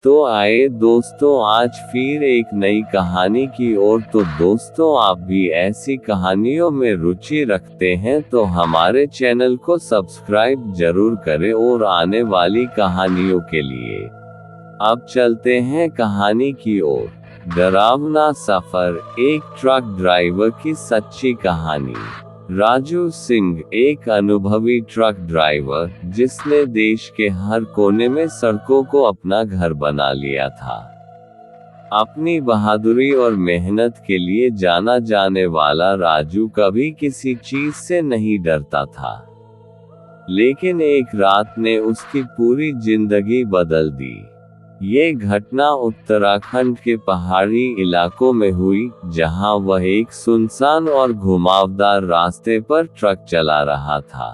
तो आए दोस्तों, आज फिर एक नई कहानी की ओर। तो दोस्तों, आप भी ऐसी कहानियों में रुचि रखते हैं तो हमारे चैनल को सब्सक्राइब जरूर करें और आने वाली कहानियों के लिए अब चलते हैं कहानी की ओर। डरावना सफर, एक ट्रक ड्राइवर की सच्ची कहानी। राजू सिंह एक अनुभवी ट्रक ड्राइवर, जिसने देश के हर कोने में सड़कों को अपना घर बना लिया था। अपनी बहादुरी और मेहनत के लिए जाना जाने वाला राजू कभी किसी चीज से नहीं डरता था। लेकिन एक रात ने उसकी पूरी जिंदगी बदल दी। ये घटना उत्तराखंड के पहाड़ी इलाकों में हुई, जहां वह एक सुनसान और घुमावदार रास्ते पर ट्रक चला रहा था।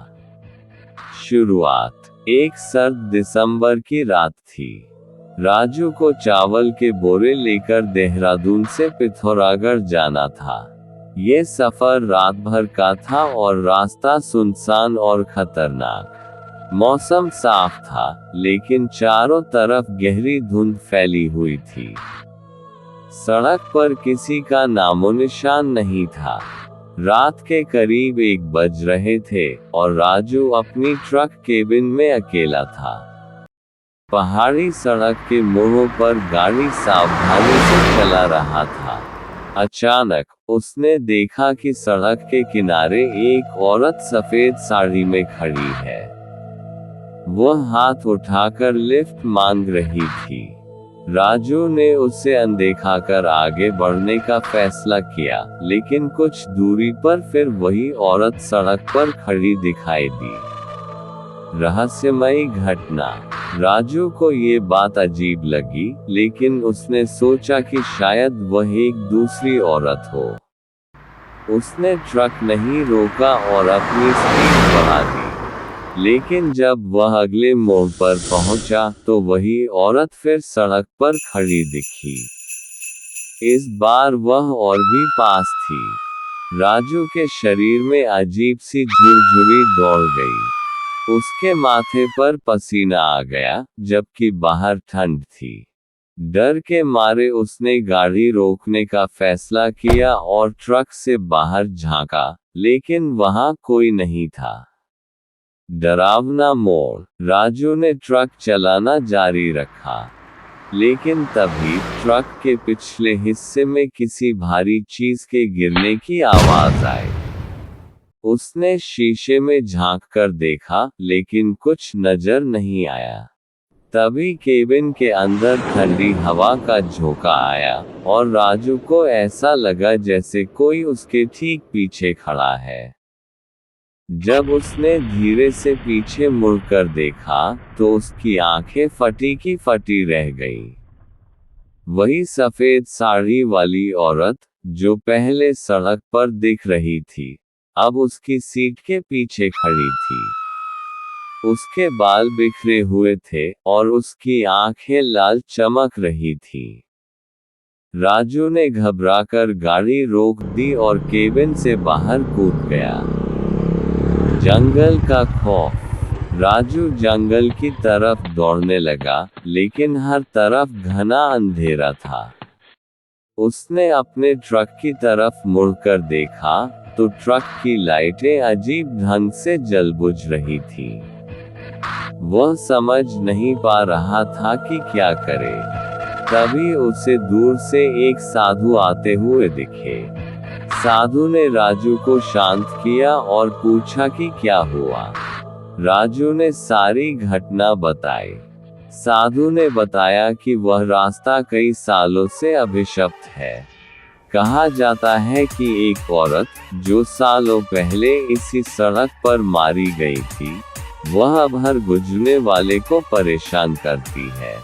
शुरुआत एक सर्द दिसंबर की रात थी। राजू को चावल के बोरे लेकर देहरादून से पिथौरागढ़ जाना था। ये सफर रात भर का था और रास्ता सुनसान और खतरनाक। मौसम साफ था, लेकिन चारों तरफ गहरी धुंध फैली हुई थी। सड़क पर किसी का नामोनिशान नहीं था। रात के करीब 1 बज रहे थे और राजू अपनी ट्रक केबिन में अकेला था। पहाड़ी सड़क के मोड़ों पर गाड़ी सावधानी से चला रहा था। अचानक उसने देखा कि सड़क के किनारे एक औरत सफेद साड़ी में खड़ी है। वह हाथ उठाकर लिफ्ट मांग रही थी। राजू ने उसे अनदेखा कर आगे बढ़ने का फैसला किया, लेकिन कुछ दूरी पर फिर वही औरत सड़क पर खड़ी दिखाई दी। रहस्यमयी घटना। राजू को ये बात अजीब लगी, लेकिन उसने सोचा कि शायद वह एक दूसरी औरत हो। उसने ट्रक नहीं रोका और अपनी स्पीड बढ़ा दी। लेकिन जब वह अगले मोड़ पर पहुंचा तो वही औरत फिर सड़क पर खड़ी दिखी। इस बार वह और भी पास थी। राजू के शरीर में अजीब सी झुरझुरी दौड़ गई। उसके माथे पर पसीना आ गया, जबकि बाहर ठंड थी। डर के मारे उसने गाड़ी रोकने का फैसला किया और ट्रक से बाहर झांका, लेकिन वहां कोई नहीं था। डरावना मोड़। राजू ने ट्रक चलाना जारी रखा, लेकिन तभी ट्रक के पिछले हिस्से में किसी भारी चीज के गिरने की आवाज आई। उसने शीशे में झांककर देखा, लेकिन कुछ नजर नहीं आया। तभी केबिन के अंदर ठंडी हवा का झोंका आया और राजू को ऐसा लगा जैसे कोई उसके ठीक पीछे खड़ा है। जब उसने धीरे से पीछे मुड़कर देखा तो उसकी आंखें फटी की फटी रह गईं। वही सफेद साड़ी वाली औरत, जो पहले सड़क पर दिख रही थी, अब उसकी सीट के पीछे खड़ी थी। उसके बाल बिखरे हुए थे और उसकी आंखें लाल चमक रही थीं। राजू ने घबराकर गाड़ी रोक दी और केबिन से बाहर कूद गया। जंगल का खौफ। राजू जंगल की तरफ दौड़ने लगा, लेकिन हर तरफ घना अंधेरा था। उसने अपने ट्रक की तरफ मुड़कर देखा तो ट्रक की लाइटें अजीब ढंग से जल बुझ रही थीं। वह समझ नहीं पा रहा था कि क्या करे। तभी उसे दूर से एक साधु आते हुए दिखे। साधु ने राजू को शांत किया और पूछा कि क्या हुआ। राजू ने सारी घटना बताई। साधु ने बताया कि वह रास्ता कई सालों से अभिशप्त है। कहा जाता है कि एक औरत, जो सालों पहले इसी सड़क पर मारी गई थी, वह अब हर गुजरने वाले को परेशान करती है।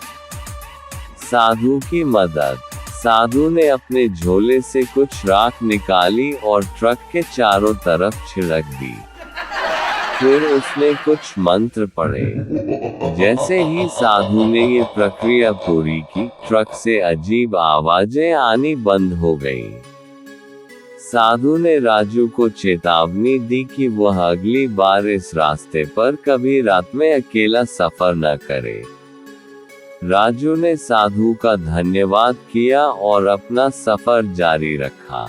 साधु की मदद। साधु ने अपने झोले से कुछ राख निकाली और ट्रक के चारों तरफ छिड़क दी। फिर उसने कुछ मंत्र पढ़े। जैसे ही साधु ने ये प्रक्रिया पूरी की, ट्रक से अजीब आवाजें आनी बंद हो गई। साधु ने राजू को चेतावनी दी कि वह अगली बार इस रास्ते पर कभी रात में अकेला सफर न करे। राजू ने साधु का धन्यवाद किया और अपना सफर जारी रखा।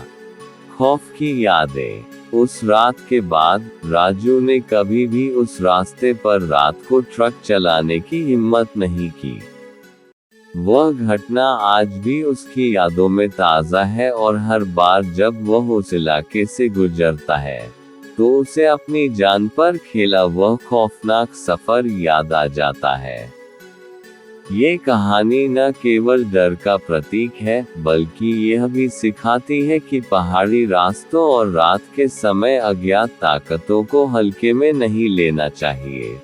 खौफ की यादें। उस रात के बाद राजू ने कभी भी उस रास्ते पर रात को ट्रक चलाने की हिम्मत नहीं की। वह घटना आज भी उसकी यादों में ताज़ा है और हर बार जब वह उस इलाके से गुजरता है तो उसे अपनी जान पर खेला वह खौफनाक सफर याद आ जाता है। ये कहानी न केवल डर का प्रतीक है बल्कि यह भी सिखाती है कि पहाड़ी रास्तों और रात के समय अज्ञात ताकतों को हल्के में नहीं लेना चाहिए।